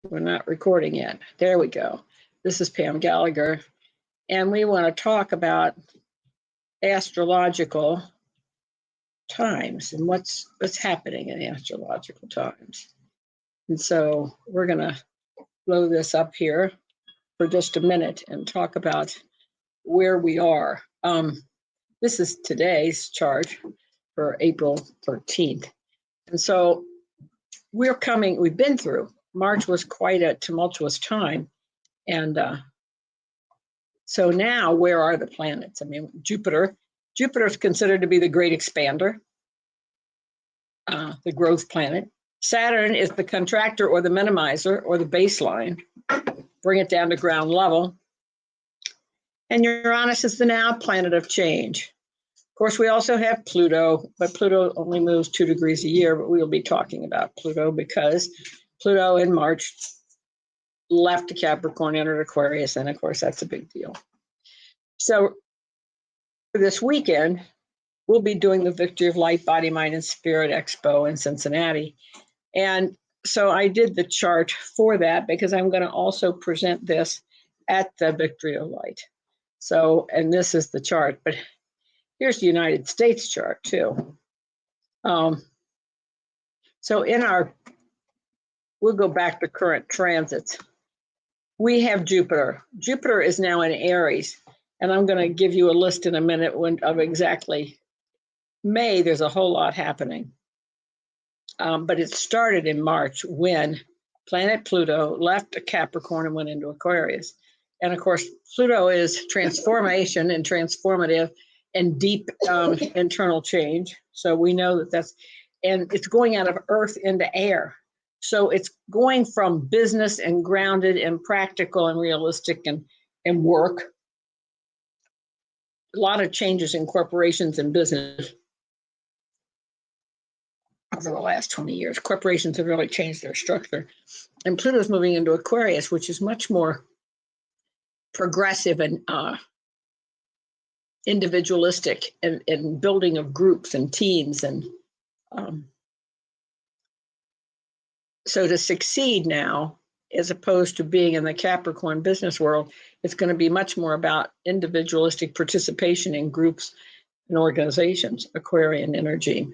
We're not recording yet. There we go. This is Pam Gallagher, and we want to talk about astrological times and what's happening in astrological times. And so we're going to blow this up here for just a minute and talk about where we are. This is today's chart for April 13th. And so we've been through, March was quite a tumultuous time. And so now where are the planets? I mean, Jupiter is considered to be the great expander, the growth planet. Saturn is the contractor or the minimizer or the baseline, bring it down to ground level. And Uranus is the now planet of change. Of course, we also have Pluto, but Pluto only moves 2 degrees a year, but we'll be talking about Pluto because Pluto in March left Capricorn, entered Aquarius, and of course, that's a big deal. So for this weekend, we'll be doing the Victory of Light, Body, Mind, and Spirit Expo in Cincinnati. And so I did the chart for that because I'm going to also present this at the Victory of Light. So, and this is the chart, but here's the United States chart too. So we'll go back to current transits. We have Jupiter. Jupiter is now in Aries, and I'm going to give you a list in a minute of exactly May. There's a whole lot happening. But it started in March when planet Pluto left Capricorn and went into Aquarius. And of course, Pluto is transformation and transformative and deep internal change. So we know and it's going out of earth into air. So it's going from business and grounded and practical and realistic and work. A lot of changes in corporations and business over the last 20 years. Corporations have really changed their structure. And Pluto's moving into Aquarius, which is much more progressive and individualistic and building of groups and teams. And so to succeed now, as opposed to being in the Capricorn business world, it's going to be much more about individualistic participation in groups and organizations, Aquarian energy,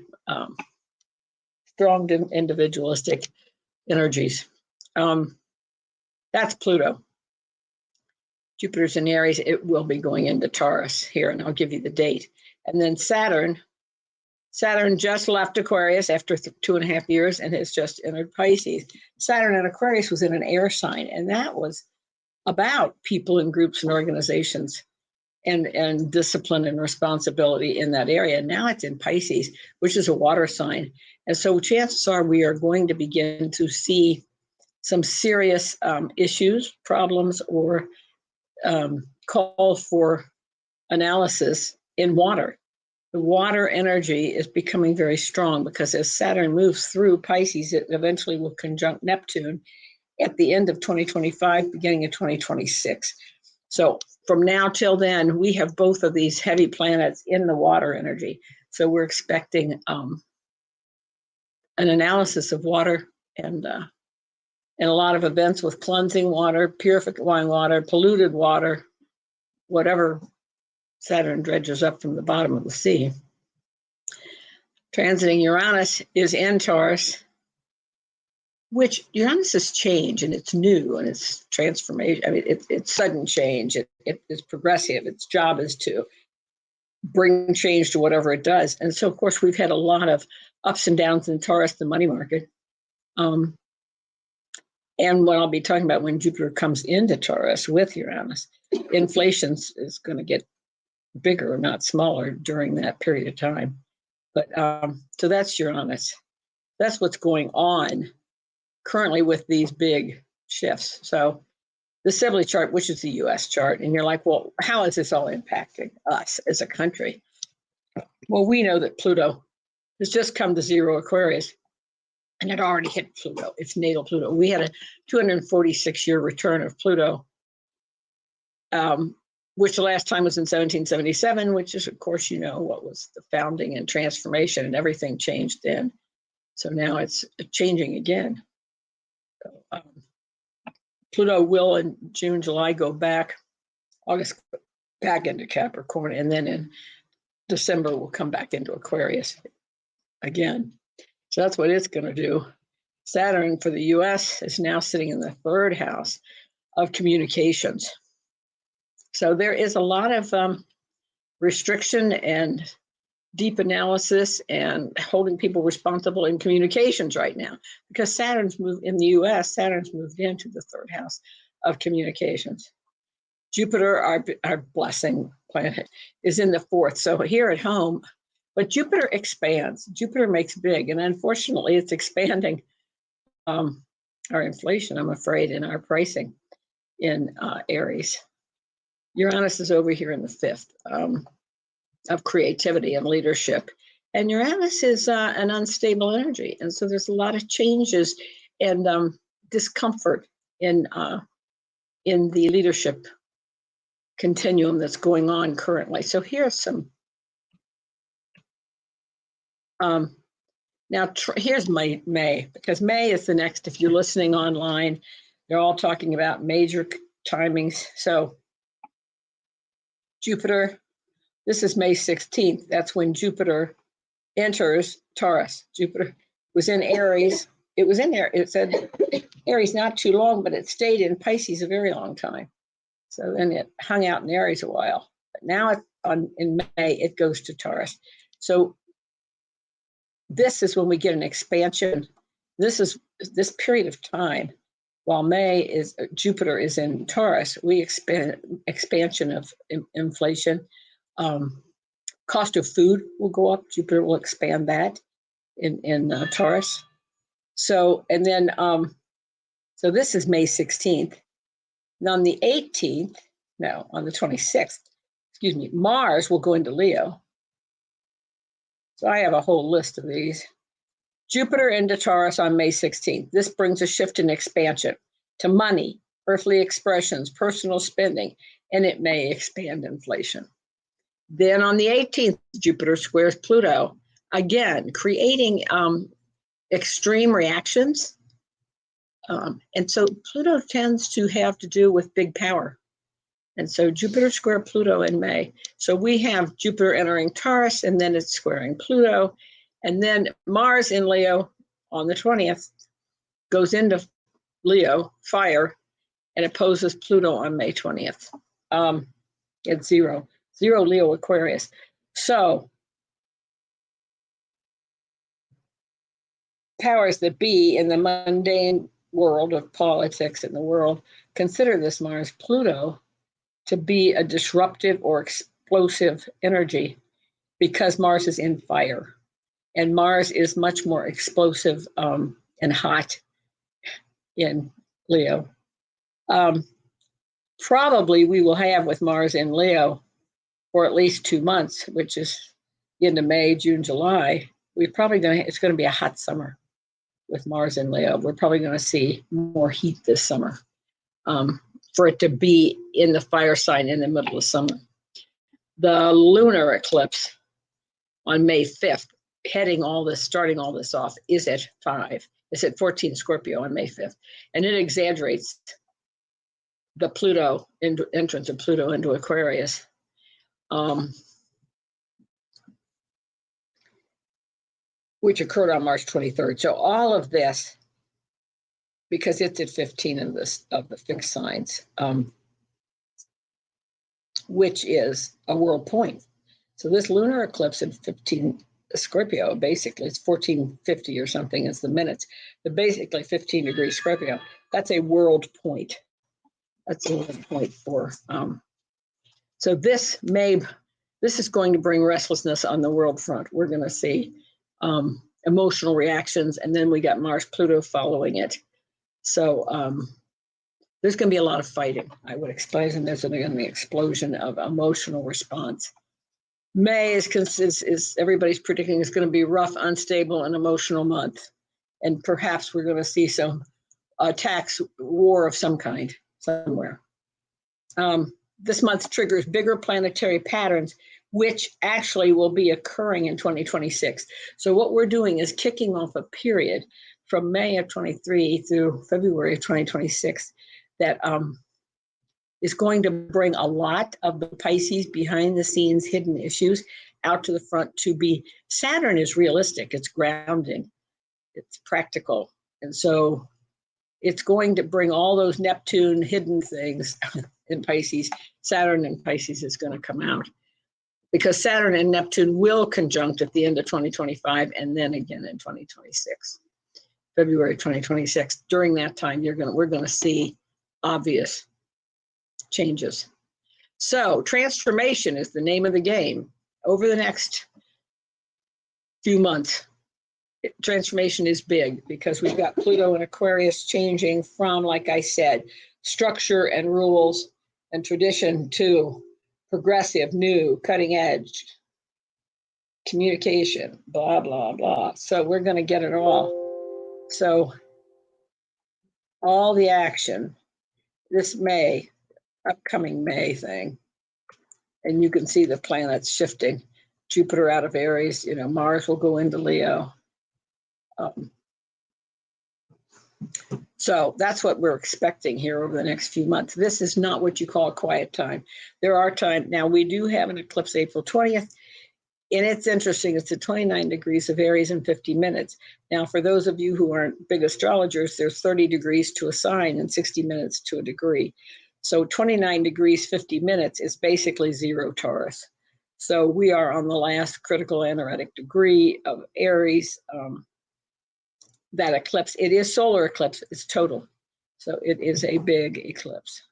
strong individualistic energies. That's Pluto. Jupiter's in Aries. It will be going into Taurus here, and I'll give you the date. And then Saturn just left Aquarius after 2.5 years and has just entered Pisces. Saturn in Aquarius was in an air sign, and that was about people and groups and organizations and discipline and responsibility in that area. Now it's in Pisces, which is a water sign. And so chances are we are going to begin to see some serious issues, problems, or calls for analysis in water. The water energy is becoming very strong because as Saturn moves through Pisces, it eventually will conjunct Neptune at the end of 2025, beginning of 2026. So from now till then, we have both of these heavy planets in the water energy. So we're expecting an analysis of water and a lot of events with cleansing water, purifying water, polluted water, whatever Saturn dredges up from the bottom of the sea. Transiting Uranus is in Taurus, which Uranus is change and it's new and it's transformation. I mean, it's sudden change. It is progressive. Its job is to bring change to whatever it does. And so, of course, we've had a lot of ups and downs in Taurus, the money market. And what I'll be talking about when Jupiter comes into Taurus with Uranus, inflation is going to get bigger, not smaller, during that period of time. But so that's Uranus. That's what's going on currently with these big shifts. So the Sibley chart, which is the US chart, and you're like, well, how is this all impacting us as a country? Well, we know that Pluto has just come to zero Aquarius, and it already hit Pluto. It's natal Pluto. We had a 246-year return of Pluto, which the last time was in 1777, which is, of course, what was the founding and transformation, and everything changed then. So now it's changing again. So, Pluto will in June, July go back, August back into Capricorn, and then in December will come back into Aquarius again. So that's what it's going to do. Saturn for the US is now sitting in the third house of communications. So there is a lot of restriction and deep analysis and holding people responsible in communications right now, because Saturn's moved in the US, Saturn's moved into the third house of communications. Jupiter, our blessing planet, is in the fourth. So here at home, but Jupiter expands. Jupiter makes big, and unfortunately, it's expanding our inflation, I'm afraid, and our pricing in Aries. Uranus is over here in the fifth of creativity and leadership. And Uranus is an unstable energy. And so there's a lot of changes and discomfort in the leadership continuum that's going on currently. So here's some, here's May, because May is the next, if you're listening online, they're all talking about major timings. So Jupiter, this is May 16th. That's when Jupiter enters Taurus. Jupiter was in Aries. It was in there. It said Aries not too long, but it stayed in Pisces a very long time. So then it hung out in Aries a while. But now in May, it goes to Taurus. So this is when we get an expansion. This period of time, while Jupiter is in Taurus, we expansion of inflation. Cost of food will go up. Jupiter will expand that in Taurus. So, and then, so this is May 16th. And on the 18th, no, on the 26th, excuse me, Mars will go into Leo. So I have a whole list of these. Jupiter into Taurus on May 16th. This brings a shift in expansion to money, earthly expressions, personal spending, and it may expand inflation. Then on the 18th, Jupiter squares Pluto, again, creating extreme reactions. And so Pluto tends to have to do with big power. And so Jupiter square Pluto in May. So we have Jupiter entering Taurus, and then it's squaring Pluto. And then Mars in Leo on the 20th goes into Leo, fire, and opposes Pluto on May 20th. It's zero Leo Aquarius. So powers that be in the mundane world of politics in the world consider this Mars Pluto to be a disruptive or explosive energy, because Mars is in fire, and Mars is much more explosive and hot in Leo. Probably we will have with Mars in Leo for at least 2 months, which is into May, June, July. It's going to be a hot summer with Mars in Leo. We're probably going to see more heat this summer for it to be in the fire sign in the middle of summer. The lunar eclipse on May 5th, starting all this off, is at 5. It's at 14 Scorpio on May 5th. And it exaggerates the entrance of Pluto into Aquarius. Which occurred on March 23rd. So all of this, because it's at 15 of the fixed signs, which is a world point. So this lunar eclipse at 15 Scorpio, basically it's 1450 or something is the minutes, but basically 15 degrees Scorpio. That's a world point. That's a world point for, so this is going to bring restlessness on the world front. We're going to see emotional reactions, and then we got Mars Pluto following it. So there's going to be a lot of fighting, I would expect, and there's going to be an explosion of emotional response. May is everybody's predicting is going to be rough, unstable, and emotional month, and perhaps we're going to see some attacks, war of some kind somewhere. This month triggers bigger planetary patterns, which actually will be occurring in 2026. So what we're doing is kicking off a period from May of 23 through February of 2026 that is going to bring a lot of the Pisces behind the scenes hidden issues out to the front to be. Saturn is realistic, it's grounding, it's practical. And so it's going to bring all those Neptune hidden things in Pisces. Saturn in Pisces is going to come out because Saturn and Neptune will conjunct at the end of 2025 and then again in 2026, February 2026. During that time, we're going to see obvious changes. So transformation is the name of the game over the next few months. Transformation is big because we've got Pluto and Aquarius changing from, like I said, structure and rules and tradition to progressive, new, cutting edge communication, blah, blah, blah. So we're going to get it all. So all the action this May, upcoming May thing, and you can see the planets shifting. Jupiter out of Aries, Mars will go into Leo. So that's what we're expecting here over the next few months. This is not what you call a quiet time. There are times, now we do have an eclipse April 20th, and it's interesting, it's at 29 degrees of Aries in 50 minutes. Now, for those of you who aren't big astrologers, there's 30 degrees to a sign and 60 minutes to a degree. So 29 degrees, 50 minutes is basically 0 Taurus. So we are on the last critical anaretic degree of Aries. That eclipse, it is solar eclipse, it's total. So it is a big eclipse.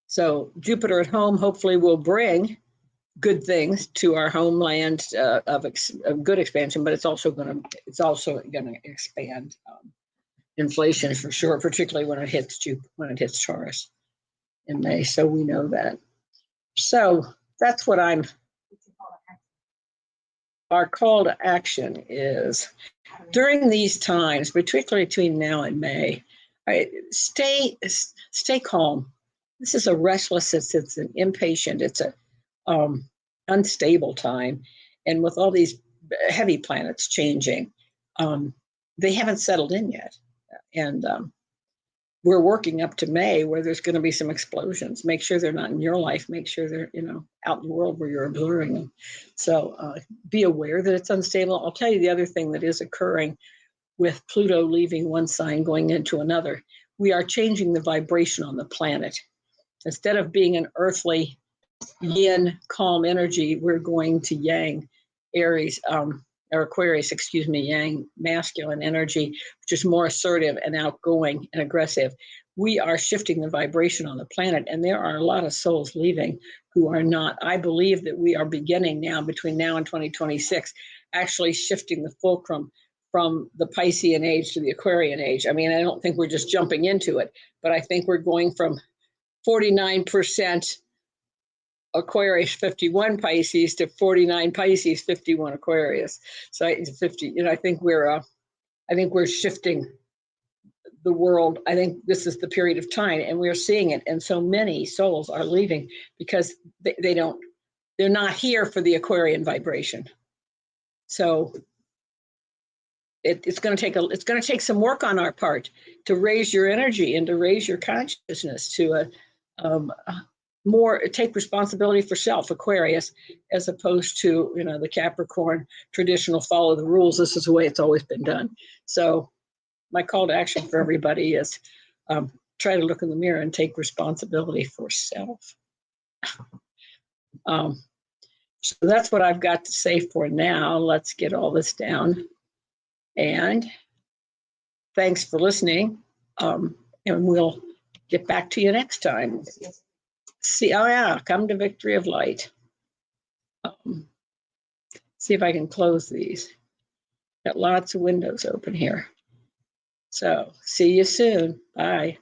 So Jupiter at home hopefully will bring good things to our homeland of good expansion, but it's also going to expand inflation for sure, particularly when it hits Taurus in May. So we know that. So that's what our call to action is during these times, particularly between now and May, stay calm. This is a restless, it's an impatient, it's a unstable time. And with all these heavy planets changing, they haven't settled in yet. And we're working up to May where there's going to be some explosions. Make sure they're not in your life. Make sure they're, out in the world where you're observing them. So be aware that it's unstable. I'll tell you the other thing that is occurring with Pluto leaving one sign going into another. We are changing the vibration on the planet. Instead of being an earthly yin calm energy, we're going to yang Aries, or Aquarius, yang masculine energy, which is more assertive and outgoing and aggressive. We are shifting the vibration on the planet, and there are a lot of souls leaving who are not. I believe that we are beginning now, between now and 2026, actually shifting the fulcrum from the Piscean age to the Aquarian age. I mean, I don't think we're just jumping into it, but I think we're going from 49% Aquarius, 51 Pisces to 49 Pisces, 51 Aquarius. So 50. I think we're shifting the world. I think this is the period of time, and we're seeing it. And so many souls are leaving because they're not here for the Aquarian vibration. So it's going to take some work on our part to raise your energy and to raise your consciousness to more take responsibility for self, Aquarius, as opposed to the Capricorn traditional follow the rules. This is the way it's always been done. So my call to action for everybody is try to look in the mirror and take responsibility for self. So that's what I've got to say for now. Let's get all this down. And thanks for listening. And we'll get back to you next time. Come to Victory of Light. See if I can close these. Got lots of windows open here. So see you soon. Bye.